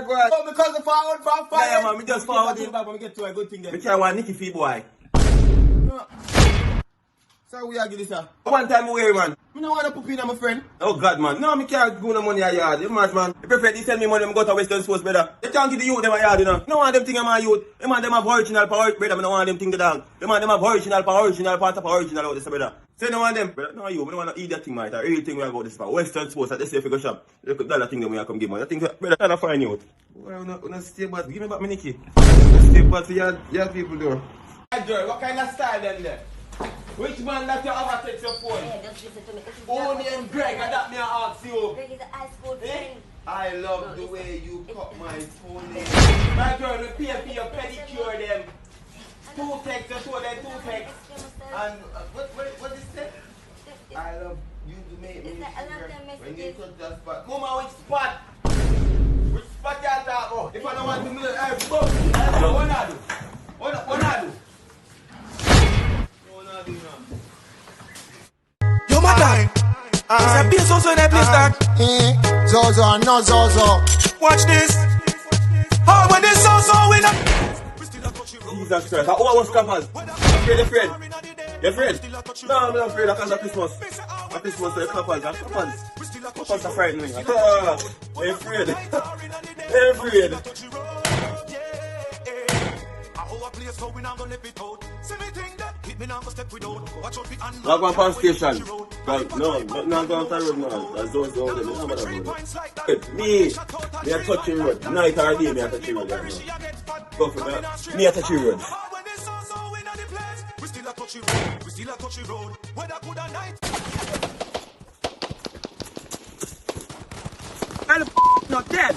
my God. Oh, because the forward for fire. Yeah, man, me just forward him. When we get to a good thing there. Me try one Nicky Fee boy. No. So we are getting this, sir. One time away, man. Me don't want to put in on my friend. Oh God, man. No, me can't go no money a yard. You mad, man. You prefer to send me money, I go to Western Sports, brother. You can't give the youth them a yard, you know. No want them thing in my youth. You man them have original power, brother. I don't want them thing to dog. You man them have original power, original part of original out this, brother. So you don't want them, brother. No, you. I don't want to eat that thing, man. The real thing we are going this for. Western Sports at the safe figure shop. Look at that thing that we are come give, man. I think, brother, I'm not fine out. Well, not stay back. Give me back my Nicky. Stay back to your people, though. Hey, girl, what kind of style them there? Which man that you ever text your phone? Yeah, just listen to me. Oh, name Greg, and that me I ask you. Greg is a high school friend. I love the way you cut my phone name. My girl, we pay for your pedicure them. Two texts, just show them two texts. And what is that? I love you to make me when you touch that spot. Mama, which spot? Which spot you talk about? If I don't want to know, what I do? What I do? Yo, my time. It's a piece also in a place that. Zozo, no Zozo. Watch this. Oh, when this Zozo win up. Jesus Christ. Oh, I was campers. Afraid, afraid. You afraid? No, I'm not afraid. I can't have Christmas. At Christmas, they're campers. I'm campers. Campers are frightening me. They're afraid. They're afraid. Log one pound station. But no, not going to the road now. That's those over there. No matter what. Me a touching road. Night or day, me a touching road. Go for that. Me a touching road. We still a touchy road. Whether good or night. And the not dead.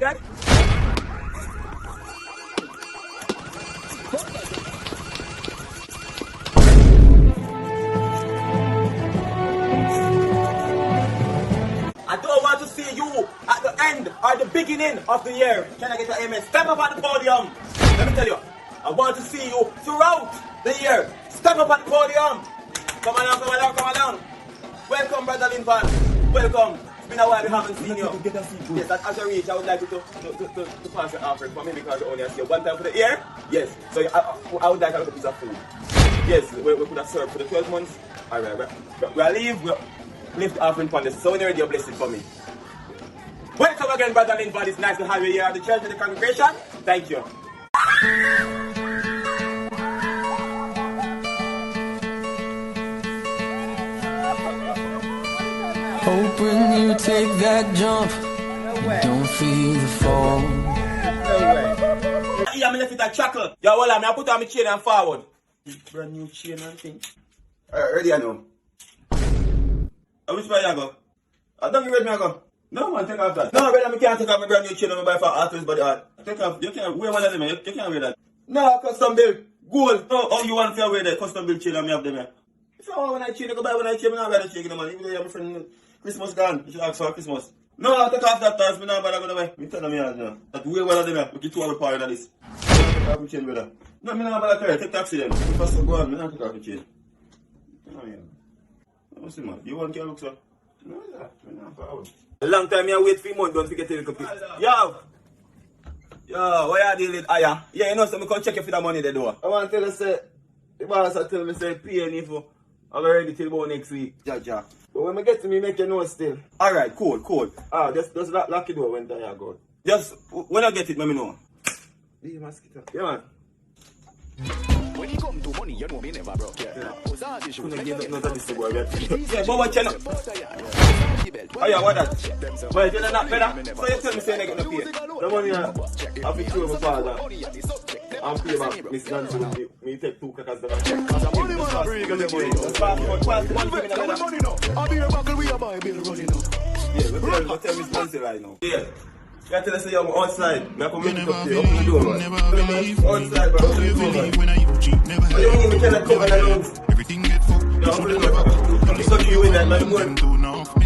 Okay. I don't want to see you at the end or the beginning of the year. Can I get an amen? Step up at the podium. Let me tell you, I want to see you throughout the year. Step up at the podium. Come on down, come on down, come on down. Welcome, Brother Lincoln. Welcome. It's been a while we haven't seen you. Yes, as a reach, I would like you to pass your offering for me because you only see you one time for the year. Yes, so I would like a little piece of food. Yes, we could have served for the 12 months. Alright, we'll leave. We'll lift the offering upon this. So when you're ready, you're blessed for me. Welcome again, Brother Lincoln. It's nice to have you here at the church and the congregation. Thank you. Hope when you take that jump, you don't feel the fall. Yeah, I'm left with a chuckle. Yo, hold on, I put on my chain and forward. Brand new chain and thing. Alright, ready I know. Which way you go? I don't get ready I go. No man, take off that. No, brother, I can't take off my brand new chain and buy for artists, but take off. You can't wear one of them, you can't wear that. No, custom build. Gold. Oh, you want to wear the custom build chain and me have them here. If you want one I chain, you go buy one I chain, I'm not going to chain, man. Even though you're my friend. Christmas gone. You should ask for Christmas. No, I'll take off that task. I'm not going to buy. I'm telling you now. That way one of them here. We get 2 hours power in this. I'm take off my chain, brother. No, I'm not going to carry. Take taxi then. First go on. I'm not take off my chain. Oh, yeah. What's the man? You want to look, sir? No, I'm not forward. A long time I wait 3 months. Don't forget to take a pic. Yo, what are you dealing with? Yeah, you know, so I come check you for the money they do. I want to tell you, say, the boss tell me, say, pay me for. I'm ready till about next week. Ja. But when I get to me, make you know still. Alright, cool. Just lock the door when I go. Just, when I get it, let me know. Be mosquito. Yeah, man. When you come to money, you know me never broke. Yeah, but what you know? Oh yeah, what that? Well, you're not better. So you tell me saying I get no pay. The money I have to throw my father. I'm pay back Miss Nancy with me take 2 crackers that I check. Because I'm money man, I'm bringing the money. Just pass one money now. I'll be your buckle, we are buying bill running now. Yeah, we'll tell Miss Nancy right now. Yeah. You gotta tell us you're outside. I'm going to come to you. Open the door, man. Outside, but open the door, man. You don't even cannot cover that room. Everything get fucked. Uncle never. He's talking you in that man more. Me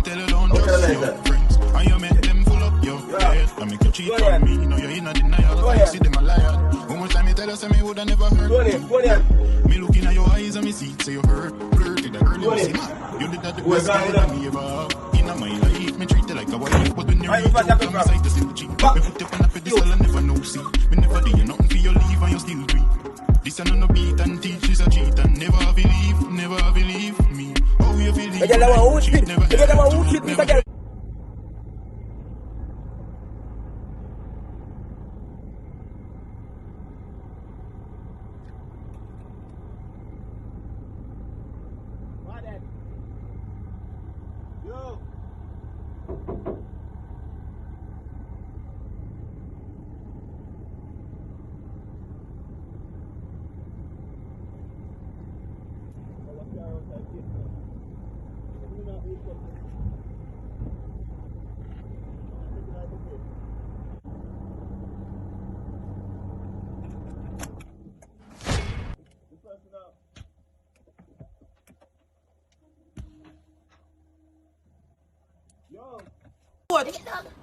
tell you don't Okay, trust like your that. friends. And you make them full up your head. I make you cheat on me. No, you're in a denial. You see them a liar. How much time me tell you say me woulda never hurt. Go on. Me looking at your eyes and me see say you hurt. Flirted that girl you see. You did that the best girl that me ever have. In my life, me treat you like a wife. But when you reach out, I'm beside the still cheat. Me put you on a pedestal and never know see. Me never do you nothing for your leave and you still do it. This and no beat and teach is a cheat and never believe me. Oh, you believe me? Never.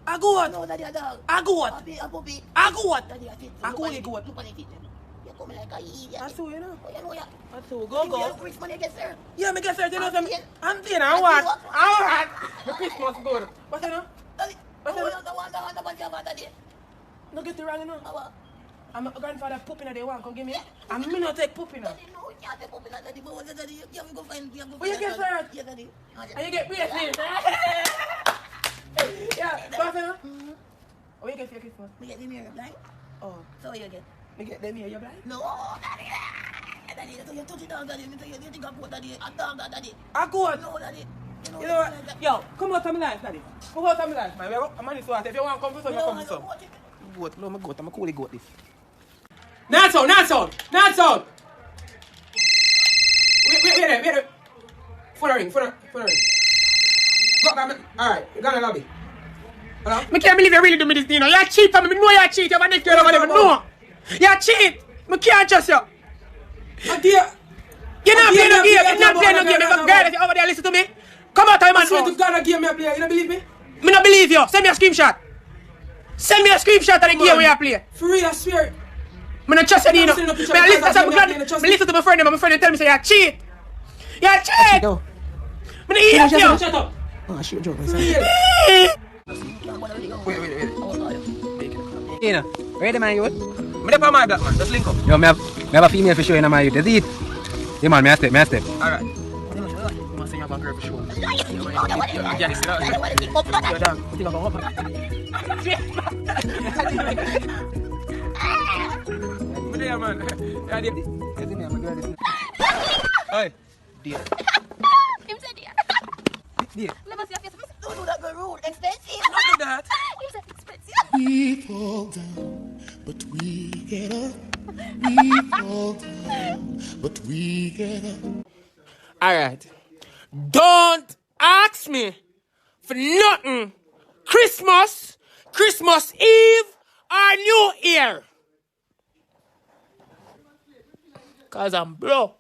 A goat. No, daddy, a dog. A goat. A puppy. A goat. Daddy, a fit. A goat, a goat. Look on the feet. You come like a idiot. That's who, you know. Oh, you know, yeah. That's who. Go, go. Which money you get, sir? Yeah, me get certain, you know, some... Auntie. I'm saying, I want. The Christmas good. What's that, you know? Daddy. What's Oh, that? the one you have, daddy. No get it wrong, you know. How? I'm a grandfather poop in the one, come give me. And me not take poop in her. Daddy, no, you can't take up in that, daddy. But what, daddy? You have to go find... Where you get hurt? Yeah, daddy. And you get braces. Yeah, what's that, you know? Oh, you get for your Christmas? Me get the mirror blind. Oh, So what you get? me get them here, you blind? No, daddy. Daddy, you touch it down, daddy. Me tell you, you think I put daddy. A dog, daddy. A goat. No, daddy. You know what? Yo, come out of my life, daddy. Come out of my life, man. I'm money so if you want to come to some, you come to some. Goat, no, my goat. I'm a coolie goat this. Not sound. Wait. Phone ring. Go back, alright, you got a lobby. Hello? I can't believe you really do me this, Deno. You're cheat, I know you're cheat. You're next girl over there, no. You're cheat. I can't trust you. You're not playing no game. You're not playing no game. You're girl over there, listen to me. Come out of my man. I swear to God, game me play. You don't believe me? Me not believe you. Send me a screenshot. Send me a screenshot of the game we are playing. For real, I swear. I don't trust you, Deno. I listen to my friend and my friend tell me say you're cheat. You're cheat. I don't hear you. Shut up. Oh, shit, joke. Wait. Deno, where the man you with? Me dey for my black man, just link up. Yo, me have a female for sure in my youth. Is it? Yeah, man, me a step. Alright. You must say you have a girl for sure. Yeah, this is it. Yo, dog, you think I go up? Me there, man. Yeah, there. Is it me? I'm a girl, listen. Hey, dear. Him said, dear. Dear. Never see your face. Don't do that, girl. Rude. Expensive. Don't do that. Him said expensive. We fall down, but we get up. We fall down, but we get up. Alright. Don't ask me for nothing. Christmas Eve, or New Year. Cause I'm broke.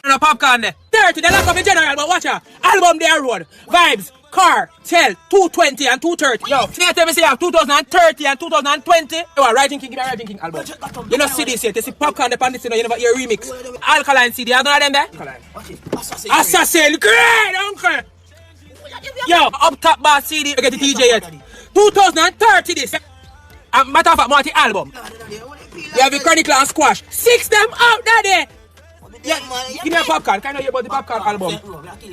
No popcorn there. 30, they lock up in general, but watch out. Album there road. Vibes, car, tell, 220 and 230. Yo, see tell me say you have 2030 and 2020. You are Writing King, give me a Writing King album. You know see this yet, you see popcorn the pandits, you know, you never hear remix. Alkaline CD, you know them there? Assassin, great uncle. Yo, up top bar CD, you get the DJ yet. 2030 this. And matter of fact, multi album. You have the Chronicle and Squash. 6 them out there. Yeah, give me a popcorn. Can I know you about the popcorn album?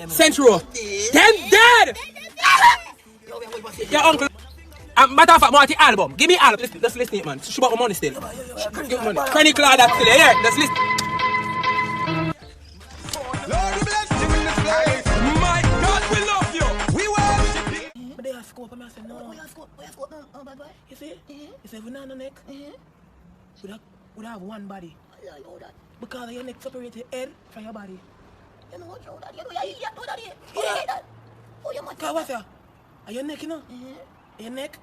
Central. Them dead. Your uncle. Matter of fact, multi album. Give me album. Let's listen it, man. Show about my money still. Give me money. Chronicle that still. Yeah, let's listen. Lord, we bless you in this place. My God, we love you. We worship you. But they have scope, and I said no. We have scope, no, bad boy. You see? You say we not no neck. We have one body. Yeah, you know that. Because your neck separated head from your body. You know what, that. You know that. You know that. Oh, yeah, that. Oh, you must. Because what's that? Are your neck, you know? Your neck,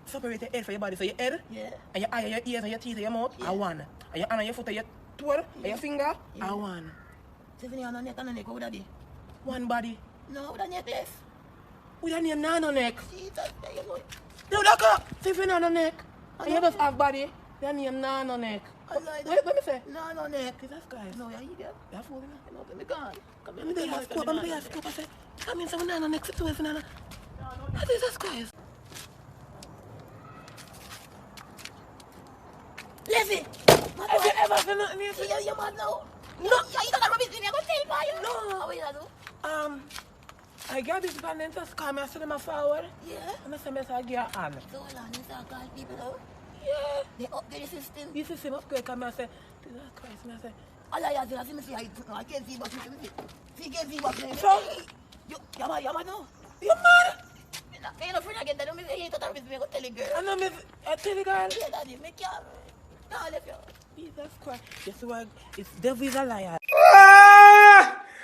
separate your head from your body. So your head, and your eye, and your ears, and your teeth, and your mouth are one. And your hand, and your foot, and your toe, and your finger are one. Tiffany on the neck and the neck, what would that be? One body. No, with a necklace. With a name nano neck. Jesus, there you go. No, that go. Tiffany on the neck. And you just have body. Your name nano neck. I like Wait, let me say. No, neck. Jesus Christ. No, you're idiot. You're fooling me. No, let me go on. Come Let me do your scope. Let me do your scope. I say, come in, some nano neck situation. Nano. Jesus Christ. Listen. Have you ever seen nothing? You're mad now. No. You got a rubbish in here. Go tell me. No. What you gonna do? I got this dependent just call me and send them forward. Yeah. And I say, I give her hand. So hold on, you start calling people out. Yeah. They upgrade the system. The system upgrade, come and say, Jesus Christ, I say, All I have to see me say, I can't see what you see. See, can't see what you see. So, You're mad now. you mad? You're not afraid again. That don't mean you ain't got a reason to tell the girl. I know me, I tell the girl. Yeah, daddy, make you. No, I left you. Jesus Christ. You see what? It's devil is a liar.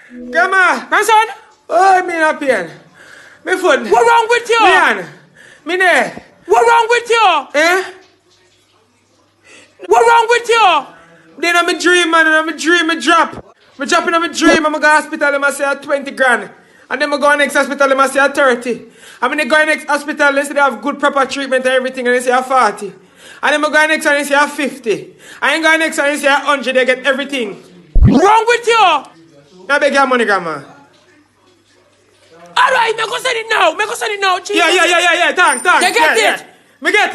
Come on, my son. Oh, me in pain. Me foot. What wrong with you? Me hand. Me neck. What wrong with you? Eh? What wrong with you? Then I'm a dream, man, and I'm a dream, I drop. I drop in a dream, I'm go to hospital, and I say 20 grand. And then I go to next hospital, and I say 30. And when they go to next hospital, they say they have good proper treatment and everything, and they say 40. And then I go to next one, and they say 50. I ain't go to next one, and they say 100, they get everything. Wrong with you? I beg your money, grandma. Alright, me go send it now. Me go send it now, Jesus. Yeah, thanks. You get yeah, it? Yeah. Me get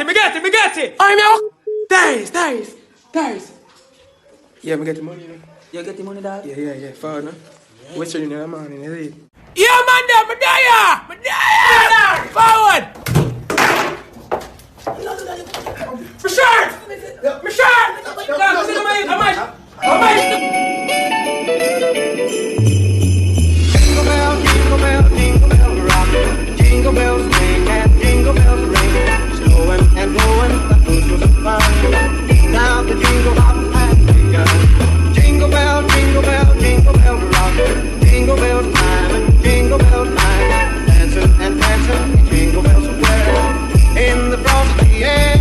it. I'm your... Thanks. Yeah, me get the money, you know. You get the money, dad? Yeah, fine, no? What's your name in the morning, is it? Yeah, man, there, me there. Forward. For sure. Jingle bell rock, jingle bells ring and jingle bells ring. Snowing and blowing, the blues was fun. Now the jingle hop has begun. Jingle bell rock, jingle bell time and jingle bell time. Dancing and dancing, jingle bells square in the frosty air.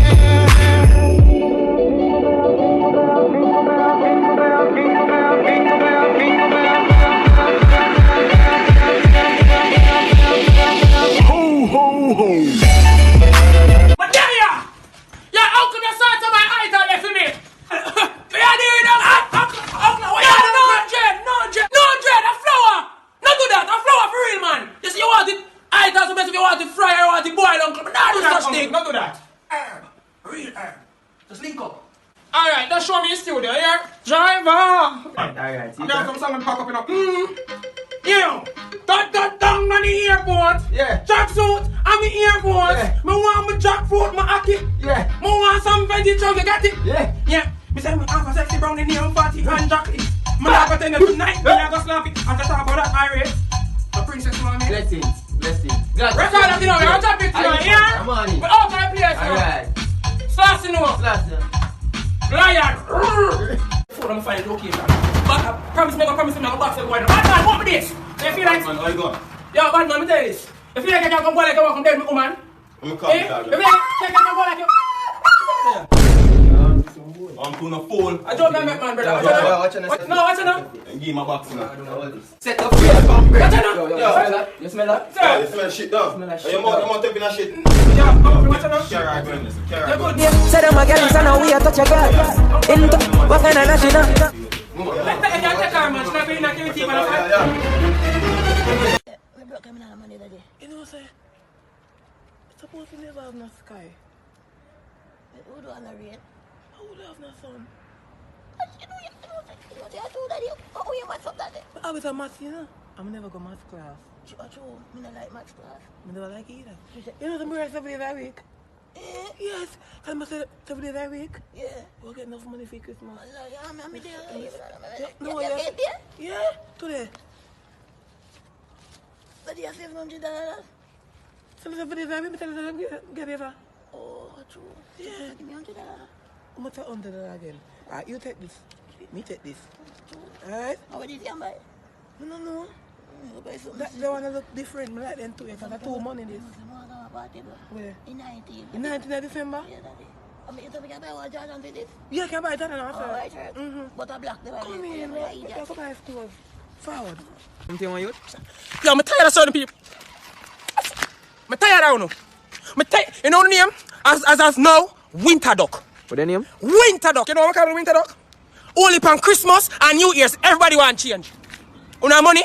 Don't do that. Real herb. Just link up. Alright, just show me your studio here. Driver. Alright, see There's some song pack up in a You know, down on the airport. Yeah. Jacksuit on the airport. Yeah. Me want my jackfruit, my ackee. Yeah. Me want some veggie chug, you got it? Yeah. Yeah. Me say me have a sexy brown in here 40 grand jacket. Me not gonna tell you tonight, me not gonna slap it. And to talk about that irate. A princess mommy. Blessings. Record that, you know, we're on top of it, you know, yeah? Come on in. We're out of the place, you know. Alright. Slash, you know. Lion! Food, I'm finding location. But I promise me, I'm going to box the boy. Bad man, what with this? You feel like... Man, how you going? Yo, bad man, let me tell you this. You feel like you can come go like you walk from there, woman? I'm coming, You dog. feel like you can come go like you... I'm doing a phone. I don't make man, brother. Watch on. No, watch on. And give my box now. Set up here, come Watch on. You smell that? Yeah, you smell shit, dog. Smell that Your shit, mouth tapping that shit. Yeah, come on, watch on. Carry on, man. Carry You're on. good. Say them a girl, so now we a touch a girl. Into what kind of national? Let's take her, man. She's not being activity, man. We broke him in the money that day. You know what I'm saying? Suppose you never have no sky. Who do I not rain? How would I have no sun? You know what I told you? Oh, you must up that day. But I was a math, you know. I'm never go math class. True. I don't like maths class. I never like it either. You know the mirror 7 days a week? Yes. Tell me 7 days a week? Yeah. We'll get enough money for Christmas. I'm there. No, You yeah. get there? Yeah, today. But you have $700. So 7 days a week, I tell you get it. Oh, true. Yeah. Give me $100. I'm going to take $100 again. Alright, you take this. Me take this. Alright? How much is you buy? No. I'll buy something. They want to look different. I like them too. Because I too money this. a party, bro. Where? In 19. In 19th December? Yeah, daddy. I mean, you tell me can buy one Jordan with it. Yeah, I can buy that and Oh, right, right. But I black the one. Come in, bro. Yeah, Yeah, go buy clothes. Forward. Something on you? Yo, I'm tired of certain people. I'm tired of you. You know the name? As now, Winter Duck. What the name? Winter Duck. You know what I call Winter Duck? Only on Christmas and New Year's, everybody want change. You know money?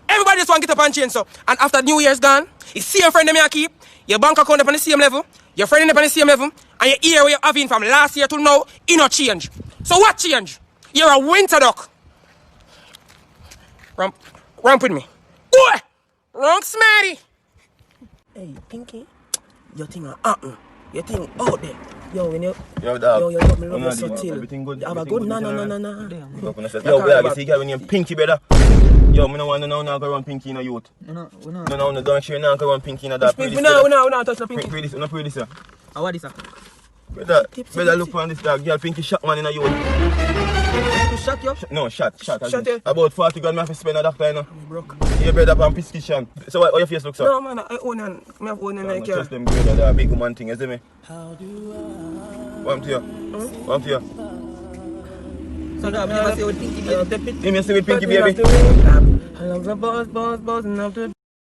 Everybody just want to get up and change so. And after New Year's gone, you see your friend them you keep, your bank account up on the same level, your friend up on the same level, and your ear where you're having from last year till now, it not change. So what change? You're a Winter Duck. Ramp with me. Boy! Wrong smarty. Hey, Pinky, your thing are happen. Your thing out there. Yo, when you... Yo, dog. Yo, got me love so till. Everything good? You have a good... No. Yo, we have to see guy when you're Pinky, brother. Yo, I don't want to now go run Pinky in a youth. No, don't share now go run Pinky in a that. We not touch the Pinky. Pray this, sir. What is that? Brother, look on this dog. Girl, Pinky shot man in a youth. You shot you? No, shot. Shot you? About 40 grand, I have to spend a doctor, you know. Broke. Your brother on prescription. So how your face look, sir? No, man, I own and I have own and like you. Trust them brother, they're a big woman thing, you see me? What to you? What to you? So that, me never say with Pinky baby. You may say with Pinky baby? I love the boss, and love the